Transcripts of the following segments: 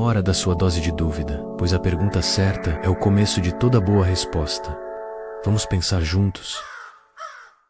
Hora da sua dose de dúvida, pois a pergunta certa é o começo de toda boa resposta. Vamos pensar juntos?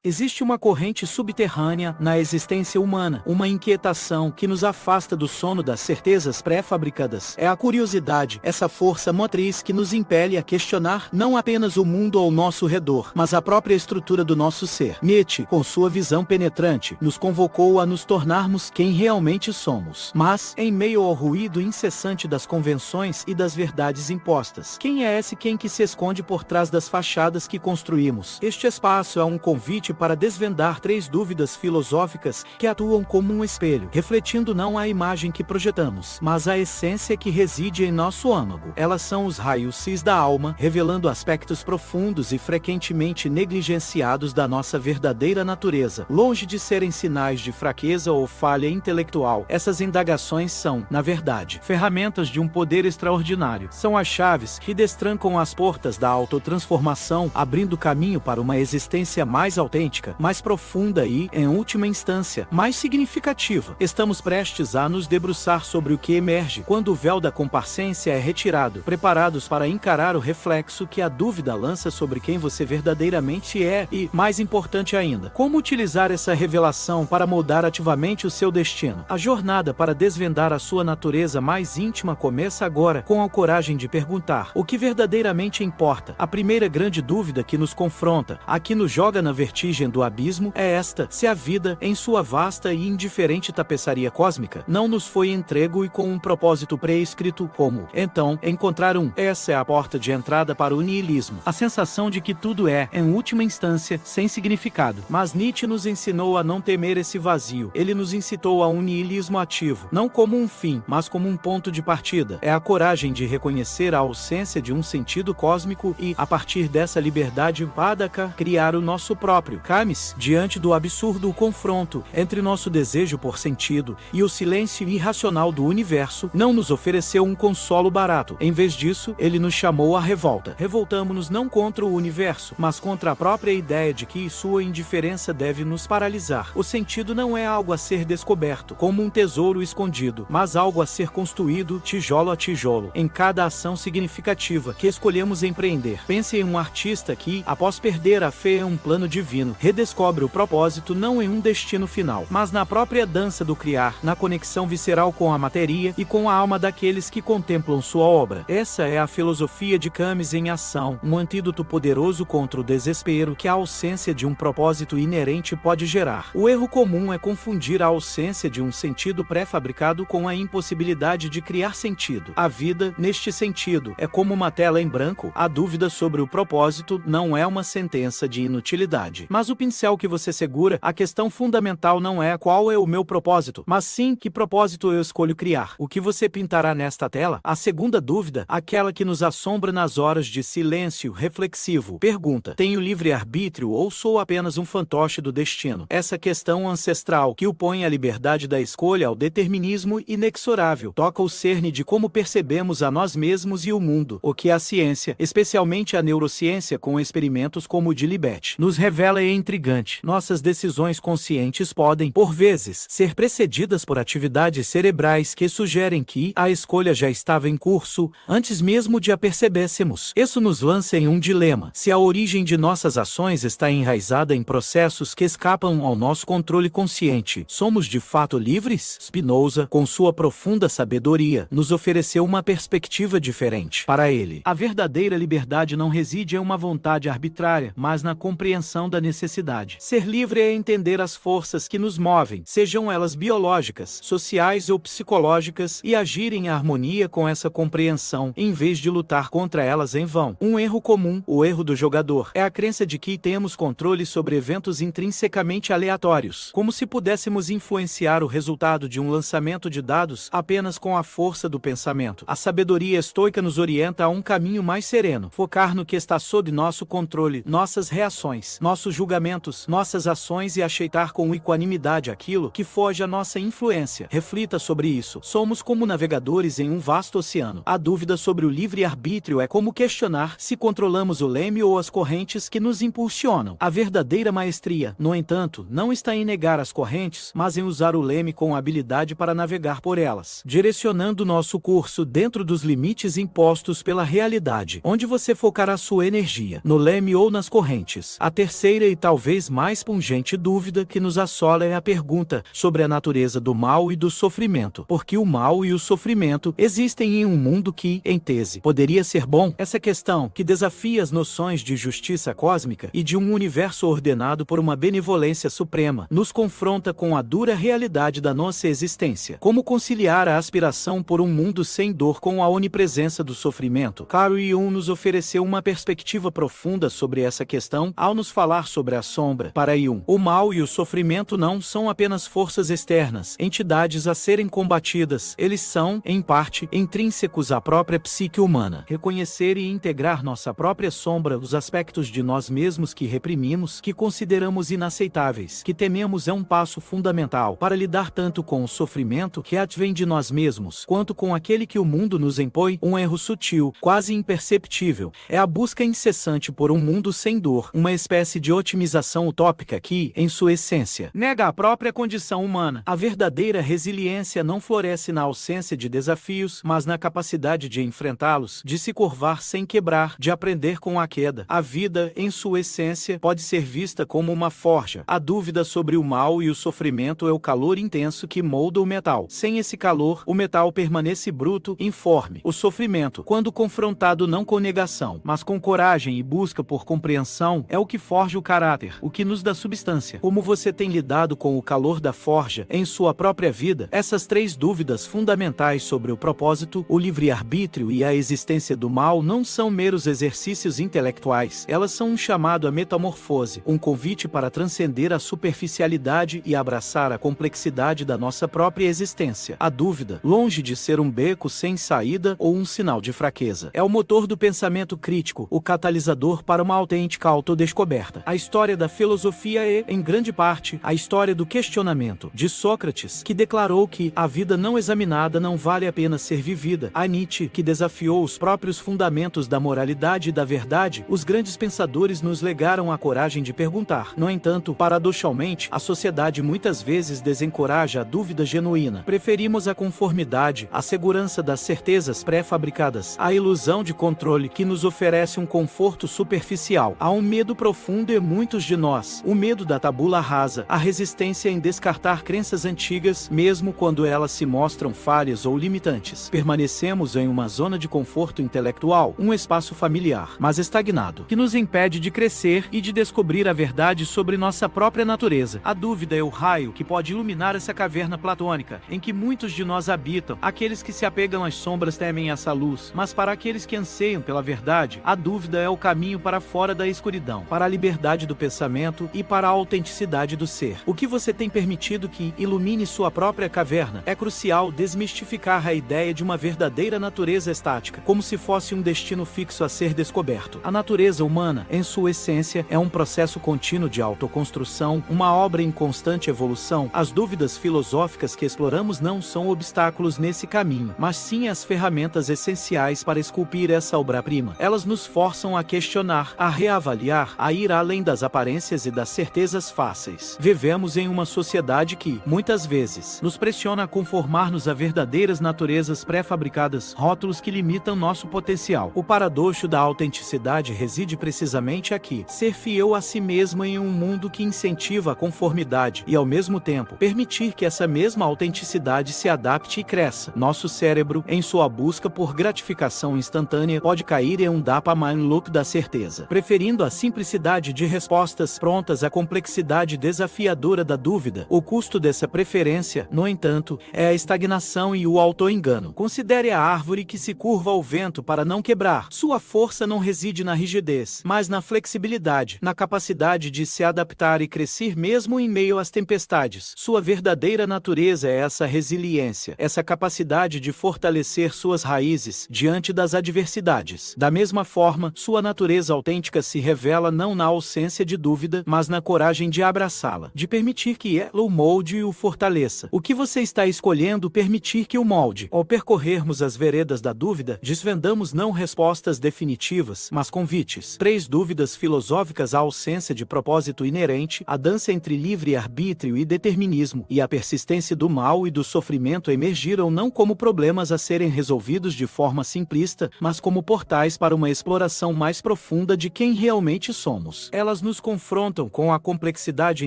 Existe uma corrente subterrânea na existência humana, uma inquietação que nos afasta do sono das certezas pré-fabricadas. É a curiosidade, essa força motriz que nos impele a questionar não apenas o mundo ao nosso redor, mas a própria estrutura do nosso ser. Nietzsche, com sua visão penetrante, nos convocou a nos tornarmos quem realmente somos. Mas, em meio ao ruído incessante das convenções e das verdades impostas, quem é esse quem que se esconde por trás das fachadas que construímos? Este espaço é um convite para desvendar 3 dúvidas filosóficas que atuam como um espelho, refletindo não a imagem que projetamos, mas a essência que reside em nosso âmago. Elas são os raios-x da alma, revelando aspectos profundos e frequentemente negligenciados da nossa verdadeira natureza. Longe de serem sinais de fraqueza ou falha intelectual, essas indagações são, na verdade, ferramentas de um poder extraordinário. São as chaves que destrancam as portas da autotransformação, abrindo caminho para uma existência mais autêntica, mais profunda e, em última instância, mais significativa. Estamos prestes a nos debruçar sobre o que emerge quando o véu da comparcência é retirado, preparados para encarar o reflexo que a dúvida lança sobre quem você verdadeiramente é e, mais importante ainda, como utilizar essa revelação para moldar ativamente o seu destino. A jornada para desvendar a sua natureza mais íntima começa agora, com a coragem de perguntar o que verdadeiramente importa. A primeira grande dúvida que nos confronta, a que nos joga na vertigem do abismo, é esta: se a vida, em sua vasta e indiferente tapeçaria cósmica, não nos foi entregue e com um propósito pré-escrito, como, então, encontrar essa é a porta de entrada para o niilismo, a sensação de que tudo é, em última instância, sem significado. Mas Nietzsche nos ensinou a não temer esse vazio. Ele nos incitou a um niilismo ativo, não como um fim, mas como um ponto de partida. É a coragem de reconhecer a ausência de um sentido cósmico e, a partir dessa liberdade pádaka, criar o nosso próprio. Camis, diante do absurdo confronto entre nosso desejo por sentido e o silêncio irracional do universo, não nos ofereceu um consolo barato. Em vez disso, ele nos chamou à revolta. Revoltamo-nos não contra o universo, mas contra a própria ideia de que sua indiferença deve nos paralisar. O sentido não é algo a ser descoberto, como um tesouro escondido, mas algo a ser construído, tijolo a tijolo, em cada ação significativa que escolhemos empreender. Pense em um artista que, após perder a fé em um plano divino, redescobre o propósito não em um destino final, mas na própria dança do criar, na conexão visceral com a matéria e com a alma daqueles que contemplam sua obra. Essa é a filosofia de Camus em ação, um antídoto poderoso contra o desespero que a ausência de um propósito inerente pode gerar. O erro comum é confundir a ausência de um sentido pré-fabricado com a impossibilidade de criar sentido. A vida, neste sentido, é como uma tela em branco. A dúvida sobre o propósito não é uma sentença de inutilidade, mas o pincel que você segura. A questão fundamental não é qual é o meu propósito, mas sim que propósito eu escolho criar. O que você pintará nesta tela? A segunda dúvida, aquela que nos assombra nas horas de silêncio reflexivo, pergunta: tenho livre-arbítrio ou sou apenas um fantoche do destino? Essa questão ancestral, que opõe a liberdade da escolha ao determinismo inexorável, toca o cerne de como percebemos a nós mesmos e o mundo, o que a ciência, especialmente a neurociência com experimentos como o de Libet, nos revela é intrigante. Nossas decisões conscientes podem, por vezes, ser precedidas por atividades cerebrais que sugerem que a escolha já estava em curso antes mesmo de a percebêssemos. Isso nos lança em um dilema. Se a origem de nossas ações está enraizada em processos que escapam ao nosso controle consciente, somos de fato livres? Spinoza, com sua profunda sabedoria, nos ofereceu uma perspectiva diferente. Para ele, a verdadeira liberdade não reside em uma vontade arbitrária, mas na compreensão da necessidade. Ser livre é entender as forças que nos movem, sejam elas biológicas, sociais ou psicológicas, e agir em harmonia com essa compreensão, em vez de lutar contra elas em vão. Um erro comum, o erro do jogador, é a crença de que temos controle sobre eventos intrinsecamente aleatórios, como se pudéssemos influenciar o resultado de um lançamento de dados apenas com a força do pensamento. A sabedoria estoica nos orienta a um caminho mais sereno, focar no que está sob nosso controle, nossas reações, nossos julgamentos julgamentos, nossas ações e aceitar com equanimidade aquilo que foge à nossa influência. Reflita sobre isso. Somos como navegadores em um vasto oceano. A dúvida sobre o livre-arbítrio é como questionar se controlamos o leme ou as correntes que nos impulsionam. A verdadeira maestria, no entanto, não está em negar as correntes, mas em usar o leme com habilidade para navegar por elas, direcionando nosso curso dentro dos limites impostos pela realidade. Onde você focará sua energia? No leme ou nas correntes? A terceira e talvez mais pungente dúvida que nos assola é a pergunta sobre a natureza do mal e do sofrimento. Porque o mal e o sofrimento existem em um mundo que, em tese, poderia ser bom? Essa questão, que desafia as noções de justiça cósmica e de um universo ordenado por uma benevolência suprema, nos confronta com a dura realidade da nossa existência. Como conciliar a aspiração por um mundo sem dor com a onipresença do sofrimento? Carl Jung nos ofereceu uma perspectiva profunda sobre essa questão ao nos falar sobre a sombra. Para Jung, o mal e o sofrimento não são apenas forças externas, entidades a serem combatidas. Eles são, em parte, intrínsecos à própria psique humana. Reconhecer e integrar nossa própria sombra, os aspectos de nós mesmos que reprimimos, que consideramos inaceitáveis, que tememos, é um passo fundamental para lidar tanto com o sofrimento que advém de nós mesmos, quanto com aquele que o mundo nos impõe. Um erro sutil, quase imperceptível, é a busca incessante por um mundo sem dor, uma espécie de otimização utópica que, em sua essência, nega a própria condição humana. A verdadeira resiliência não floresce na ausência de desafios, mas na capacidade de enfrentá-los, de se curvar sem quebrar, de aprender com a queda. A vida, em sua essência, pode ser vista como uma forja. A dúvida sobre o mal e o sofrimento é o calor intenso que molda o metal. Sem esse calor, o metal permanece bruto, informe. O sofrimento, quando confrontado não com negação, mas com coragem e busca por compreensão, é o que forja o caráter, o que nos dá substância. Como você tem lidado com o calor da forja em sua própria vida? Essas três dúvidas fundamentais sobre o propósito, o livre-arbítrio e a existência do mal não são meros exercícios intelectuais. Elas são um chamado à metamorfose, um convite para transcender a superficialidade e abraçar a complexidade da nossa própria existência. A dúvida, longe de ser um beco sem saída ou um sinal de fraqueza, é o motor do pensamento crítico, o catalisador para uma autêntica autodescoberta. A história da filosofia é, em grande parte, a história do questionamento de Sócrates, que declarou que a vida não examinada não vale a pena ser vivida. A Nietzsche, que desafiou os próprios fundamentos da moralidade e da verdade. Os grandes pensadores nos legaram a coragem de perguntar. No entanto, paradoxalmente, a sociedade muitas vezes desencoraja a dúvida genuína. Preferimos a conformidade, a segurança das certezas pré-fabricadas, a ilusão de controle que nos oferece um conforto superficial. Há um medo profundo em muitos de nós, o medo da tabula rasa, a resistência em descartar crenças antigas, mesmo quando elas se mostram falhas ou limitantes. Permanecemos em uma zona de conforto intelectual, um espaço familiar, mas estagnado, que nos impede de crescer e de descobrir a verdade sobre nossa própria natureza. A dúvida é o raio que pode iluminar essa caverna platônica, em que muitos de nós habitam. Aqueles que se apegam às sombras temem essa luz, mas para aqueles que anseiam pela verdade, a dúvida é o caminho para fora da escuridão, para a liberdade do pensamento e para a autenticidade do ser. O que você tem permitido que ilumine sua própria caverna? É crucial desmistificar a ideia de uma verdadeira natureza estática, como se fosse um destino fixo a ser descoberto. A natureza humana, em sua essência, é um processo contínuo de autoconstrução, uma obra em constante evolução. As dúvidas filosóficas que exploramos não são obstáculos nesse caminho, mas sim as ferramentas essenciais para esculpir essa obra-prima. Elas nos forçam a questionar, a reavaliar, a ir além das aparências e das certezas fáceis. Vivemos em uma sociedade que, muitas vezes, nos pressiona a conformar-nos a verdadeiras naturezas pré-fabricadas, rótulos que limitam nosso potencial. O paradoxo da autenticidade reside precisamente aqui: ser fiel a si mesmo em um mundo que incentiva a conformidade e, ao mesmo tempo, permitir que essa mesma autenticidade se adapte e cresça. Nosso cérebro, em sua busca por gratificação instantânea, pode cair em um dopamine loop da certeza, preferindo a simplicidade de respostas prontas à complexidade desafiadora da dúvida. O custo dessa preferência, no entanto, é a estagnação e o auto-engano. Considere a árvore que se curva ao vento para não quebrar. Sua força não reside na rigidez, mas na flexibilidade, na capacidade de se adaptar e crescer mesmo em meio às tempestades. Sua verdadeira natureza é essa resiliência, essa capacidade de fortalecer suas raízes diante das adversidades. Da mesma forma, sua natureza autêntica se revela não na ausência ausência de dúvida, mas na coragem de abraçá-la, de permitir que ela o molde e o fortaleça. O que você está escolhendo permitir que o molde? Ao percorrermos as veredas da dúvida, desvendamos não respostas definitivas, mas convites. 3 dúvidas filosóficas: a ausência de propósito inerente, a dança entre livre-arbítrio e determinismo, e a persistência do mal e do sofrimento emergiram não como problemas a serem resolvidos de forma simplista, mas como portais para uma exploração mais profunda de quem realmente somos. Elas nos confrontam com a complexidade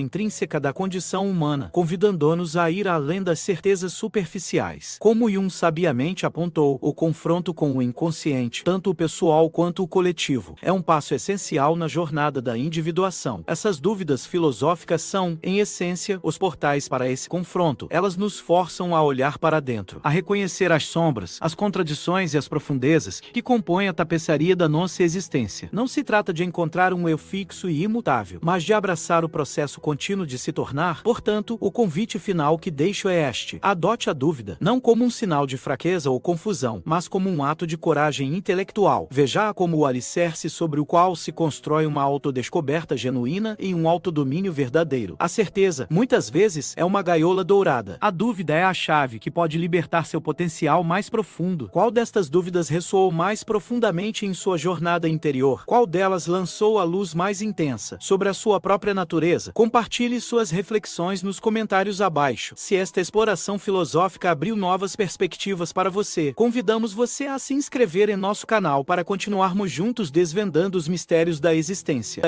intrínseca da condição humana, convidando-nos a ir além das certezas superficiais. Como Jung sabiamente apontou, o confronto com o inconsciente, tanto o pessoal quanto o coletivo, é um passo essencial na jornada da individuação. Essas dúvidas filosóficas são, em essência, os portais para esse confronto. Elas nos forçam a olhar para dentro, a reconhecer as sombras, as contradições e as profundezas que compõem a tapeçaria da nossa existência. Não se trata de encontrar um eu fixo e imutável, mas de abraçar o processo contínuo de se tornar. Portanto, o convite final que deixo é este: adote a dúvida, não como um sinal de fraqueza ou confusão, mas como um ato de coragem intelectual. Veja-a como o alicerce sobre o qual se constrói uma autodescoberta genuína e um autodomínio verdadeiro. A certeza, muitas vezes, é uma gaiola dourada. A dúvida é a chave que pode libertar seu potencial mais profundo. Qual destas dúvidas ressoou mais profundamente em sua jornada interior? Qual delas lançou a luz mais intensa sobre a sua própria natureza? Compartilhe suas reflexões nos comentários abaixo. Se esta exploração filosófica abriu novas perspectivas para você, convidamos você a se inscrever em nosso canal para continuarmos juntos desvendando os mistérios da existência.